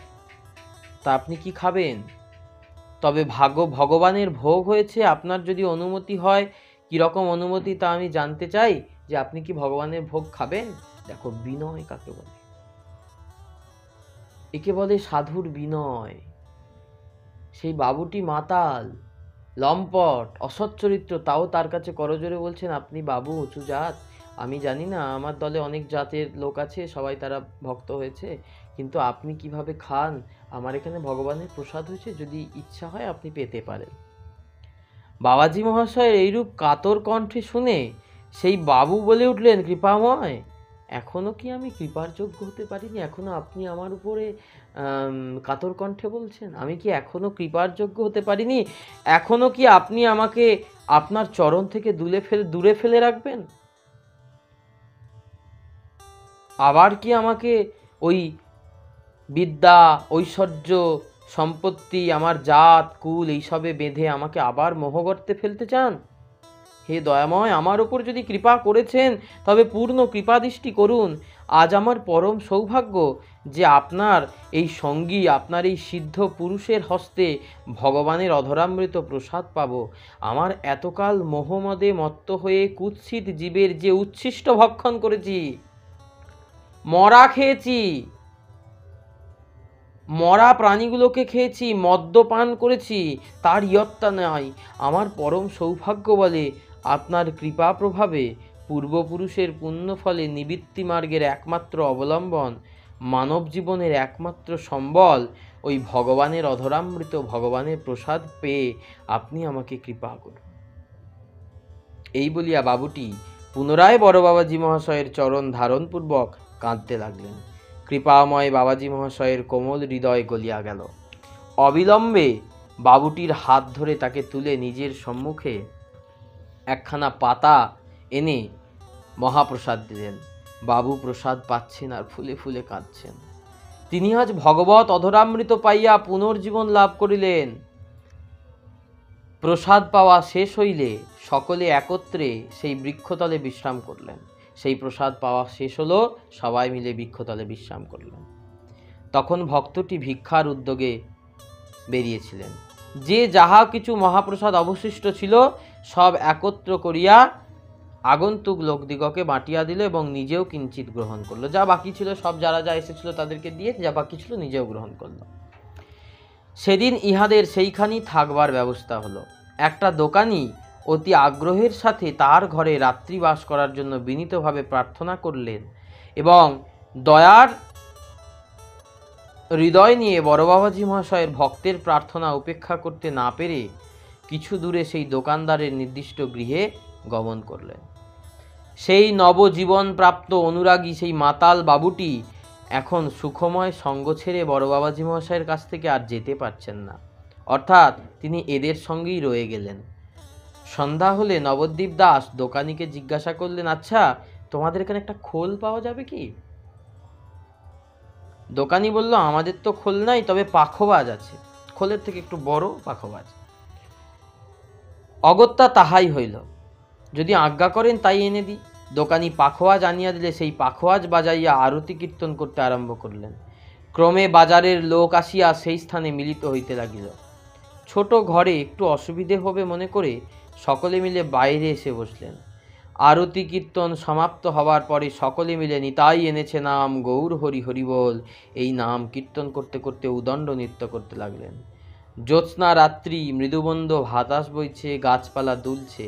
তা আপনি কি খাবেন? তবে ভগবানের ভোগ হয়েছে, আপনার যদি অনুমতি হয়, কিরকম অনুমতি তা আমি জানতে চাই, যে আপনি কি ভগবানের ভোগ খাবেন? দেখো বিনয় কাকে বলে, একে বলে সাধুর বিনয়। সেই বাবুটি মাতাল, লম্পট, অসৎ চরিত্র, তাও তার কাছে করজোরে বলছেন, আপনি বাবু উঁচু জাত, আমি জানি না, আমার দলে অনেক জাতের লোক আছে, সবাই তারা ভক্ত হয়েছে, কিন্তু আপনি কিভাবে খান, আমার এখানে ভগবানের প্রসাদ হয়েছে, যদি ইচ্ছা হয় আপনি পেতে পারেন। বাবাজি মহাশয়ের এইরূপ কাতর কণ্ঠে শুনে সেই বাবু বলে উঠলেন, কৃপাময়, এখনো কি আমি কৃপার যোগ্য হতে পারিনি? এখনো আপনি আমার উপরে কাতর কণ্ঠে বলছেন, আমি কি এখনো কৃপার যোগ্য হতে পারিনি? এখনো কি আপনি আমাকে আপনার চরণ থেকে দূরে ফেলে রাখবেন? আবার কি আমাকে ওই বিদ্যা, ঐশ্বর্য, সম্পত্তি, আমার জাত কুল এইসবে বেঁধে আমাকে আবার মোহগর্তে ফেলতে চান? হে দয়াময়, আমার ওপর যদি কৃপা করেছেন তবে পূর্ণ কৃপাদৃষ্টি করুন। আজ আমার পরম সৌভাগ্য যে আপনার এই সঙ্গী, আপনার এই সিদ্ধ পুরুষের হস্তে ভগবানের অধরামৃত প্রসাদ পাব। আমার এতকাল মোহমদে মত্ত হয়ে কুৎসিত জীবের যে উচ্ছিষ্ট ভক্ষণ করেছি, মরা খেয়েছি, মরা প্রাণীগুলোকে খেয়েছি, মদ্যপান করেছি, তার ইয়ত্তা নাই। আমার পরম সৌভাগ্য বলে আপনার কৃপা প্রভাবে পূর্বপুরুষের পুণ্যফলে নিবৃত্তি মার্গের একমাত্র অবলম্বন, মানব জীবনের একমাত্র সম্বল ওই ভগবানের অধরামৃত ভগবানের প্রসাদ পেয়ে আপনি আমাকে কৃপা করুন। এই বলিয়া বাবুটি পুনরায় বড় বাবাজি মহাশয়ের চরণ ধারণপূর্বক কাঁদতে লাগলেন। কৃপাময় বাবাজি মহাশয়ের কোমল হৃদয় গলিয়া গেল। অবিলম্বে বাবুটির হাত ধরে তাকে তুলে নিজের সম্মুখে একখানা পাতা এনে মহাপ্রসাদ দিলেন। বাবু প্রসাদ পাচ্ছেন আর ফুলে ফুলে কাঁদছেন। তিনি আজ ভগবত অধরামৃত পাইয়া পুনর্জীবন লাভ করিলেন। প্রসাদ পাওয়া শেষ হইলে সকলে একত্রে সেই বৃক্ষতলে বিশ্রাম করলেন। সেই প্রসাদ পাওয়া শেষ হলো, সবাই মিলে বৃক্ষতলে বিশ্রাম করলেন। তখন ভক্তটি ভিক্ষার উদ্যোগে বেরিয়েছিলেন। যে যাহা কিছু মহাপ্রসাদ অবশিষ্ট ছিল সব একত্র করিয়া আগন্তুক লোকদিগকে বাটিয়া দিল এবং নিজেও কিঞ্চিত গ্রহণ করলো। যা বাকি ছিল সব যারা যা এসেছিল তাদেরকে দিয়ে, যা বাকি ছিল নিজেও গ্রহণ করলো। সেদিন ইহাদের সেইখানেই থাকবার ব্যবস্থা হলো। একটা দোকানি অতি আগ্রহের সাথে তার ঘরে রাত্রিবাস করার জন্য বিনীতভাবে প্রার্থনা করলেন এবং দয়ার হৃদয় নিয়ে বড় বাবাজি মহাশয়ের ভক্তের প্রার্থনা উপেক্ষা করতে না পেরে কিছু দূরে সেই দোকানদারের নির্দিষ্ট গৃহে গমন করলেন। সেই নবজীবন প্রাপ্ত অনুরাগী সেই মাতাল বাবুটি এখন সুখময় সঙ্গ ছেড়ে বড় বাবাজি মহাশয়ের কাছ থেকে আর যেতে পারছেন না, অর্থাৎ তিনি এদের সঙ্গেই রয়ে গেলেন। সন্ধ্যা হলে নবদ্বীপ দাস দোকানিকে জিজ্ঞাসা করলেন, আচ্ছা তোমাদের এখানে একটা খোল পাওয়া যাবে কি? দোকানি বলল, আমাদের তো খোল নাই, তবে পাখোবাজ আছে, খোলের থেকে একটু বড় পাখোবাজ। অগত্যা তাহাই হইল, যদি আজ্ঞা করেন তাই এনে দিই। দোকানি পাখোয়াজ আনিয়া দিলে সেই পাখোয়াজ বাজাইয়া আরতি কীর্তন করতে আরম্ভ করলেন। ক্রমে বাজারের লোক আসিয়া সেই স্থানে মিলিত হইতে লাগিল। ছোট ঘরে একটু অসুবিধে হবে মনে করে সকলে মিলে বাইরে এসে বসলেন। আরতি কীর্তন সমাপ্ত হবার পরে সকলে মিলে নিতাই এনেছে নাম, গৌর হরি হরি বল, এই নাম কীর্তন করতে করতে উদণ্ড নৃত্য করতে লাগলেন। জ্যোৎস্না রাত্রি, মৃদুবন্ধ বাতাস বইছে, গাছপালা দুলছে,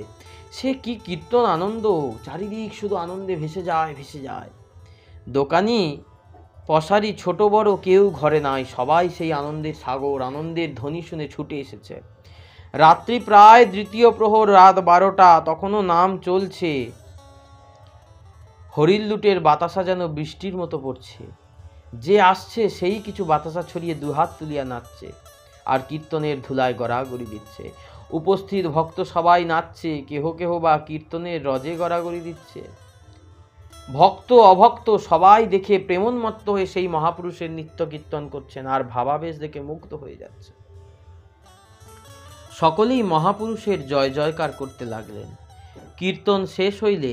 সে কি কীর্তন আনন্দ! চারিদিক শুধু আনন্দে ভেসে যায় ভেসে যায়। দোকানি পশারি ছোট বড় কেউ ঘরে নাই, সবাই সেই আনন্দের সাগর, আনন্দের ধ্বনি শুনে ছুটে এসেছে। রাত্রি প্রায় দ্বিতীয় প্রহর, রাত 12টা, তখনও নাম চলছে। হরিল্লুটের বাতাসা যেন বৃষ্টির মতো পড়ছে। যে আসছে সেই কিছু বাতাসা ছড়িয়ে দুহাত তুলিয়া নাচছে আর কীর্তনের ধুলায় গড়াগড়ি দিচ্ছে। উপস্থিত ভক্ত সবাই নাচছে, কেহ কেহ বা কীর্তনের রজে গড়াগড়ি দিচ্ছে। ভক্ত অভক্ত সবাই দেখে প্রেমোন্মত্ত হয়ে সেই মহাপুরুষের নিত্য কীর্তন করছেন আর ভাবাবেশ দেখে মুগ্ধ হয়ে যাচ্ছে। সকলেই মহাপুরুষের জয় জয়কার করতে লাগলেন। কীর্তন শেষ হইলে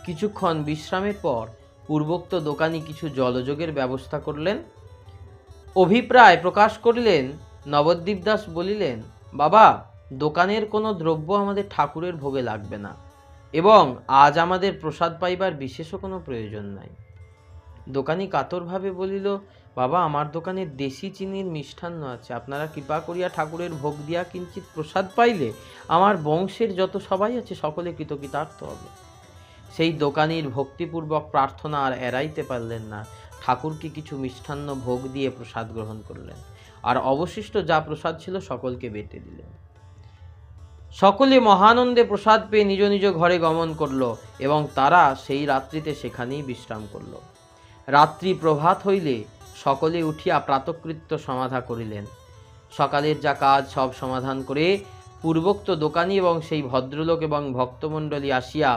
কিছুক্ষণ বিশ্রামের পর পূর্বোক্ত দোকানি কিছু জলযোগের ব্যবস্থা করলেন। অভিপ্রায় প্রকাশ করিলেন। নবদ্বীপ দাস বলিলেন, বাবা, দোকানের কোনো দ্রব্য আমাদের ঠাকুরের ভোগে লাগবে না এবং আজ আমাদের প্রসাদ পাইবার বিশেষও কোনো প্রয়োজন নাই। দোকানি কাতরভাবে বলিল, বাবা, আমার দোকানে দেশি চিনির মিষ্টান্ন আছে, আপনারা কৃপা করিয়া ঠাকুরের ভোগ দিয়া কিঞ্চিত প্রসাদ পাইলে আমার বংশের যত সবাই আছে সকলে কৃতকৃতার্থ হবে। সেই দোকানির ভক্তিপূর্বক প্রার্থনা আর এড়াইতে পারলেন না। ঠাকুরকে কিছু মিষ্টান্ন ভোগ দিয়ে প্রসাদ গ্রহণ করলেন আর অবশিষ্ট যা প্রসাদ ছিল সকলকে বেটে দিলেন। সকলে মহানন্দে প্রসাদ পেয়ে নিজ নিজ ঘরে গমন করল এবং তারা সেই রাত্রিতে সেখানেই বিশ্রাম করল। রাত্রি প্রভাত হইলে সকলে উঠিয়া প্রাতকৃত্য সমাধা করিলেন। সকালের যা কাজ সব সমাধান করে পূর্বোক্ত দোকানি এবং সেই ভদ্রলোক এবং ভক্তমণ্ডলী আসিয়া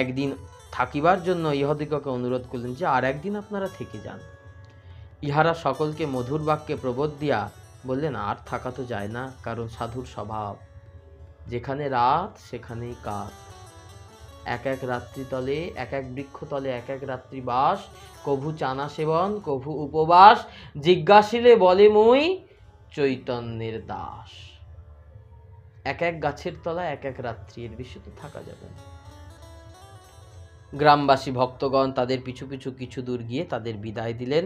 একদিন থাকিবার জন্য ইহদিগকে অনুরোধ করলেন যে আর একদিন আপনারা থেকে যান। ইহারা সকলকে মধুর বাক্যে প্রবোধ দিয়া বললেন আর থাকা তো যায় না, কারণ সাধুর স্বভাব যেখানে রাত সেখানেই কাত। এক এক রাত্রি তলে এক এক বৃক্ষ তলে এক এক রাত্রি বাস, কভু চানা সেবন কভু উপবাস, জিজ্ঞাসিলে বলে মুই চৈতন্যের দাস। এক এক গাছের তলায় এক এক রাত্রি, এর বেশি তো থাকা যাবে না। গ্রামবাসী ভক্তগণ তাদের পিছু পিছু কিছু দূর গিয়ে তাদের বিদায় দিলেন।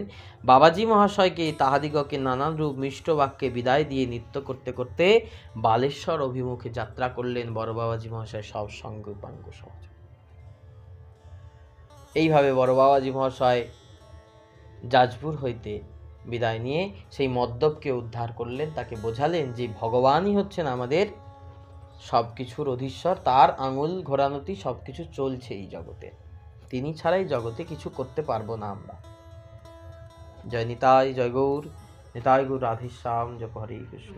বাবাজি মহাশয়কে তাহাদিগকে নানান রূপ মিষ্ট বাক্যে বিদায় দিয়ে নৃত্য করতে করতে বালেশ্বর অভিমুখে যাত্রা করলেন বড় বাবাজি মহাশয় সব সঙ্গ উপাঙ্গ সহজ। এইভাবে বড় বাবাজি মহাশয় যাজপুর হইতে বিদায় নিয়ে সেই মদ্যপকে উদ্ধার করলেন, তাকে বোঝালেন যে ভগবানই হচ্ছেন আমাদের সবকিছুর অধীশ্বর, তার আঙুল ঘোরানোতেই সবকিছু চলছে এই জগতে, তিনি ছাড়াই জগতে কিছু করতে পারবো না আমরা। জয় নিতাই, জয় গৌর নিতাই, গৌর রাধেশ্যাম, জয় হরে কৃষ্ণ।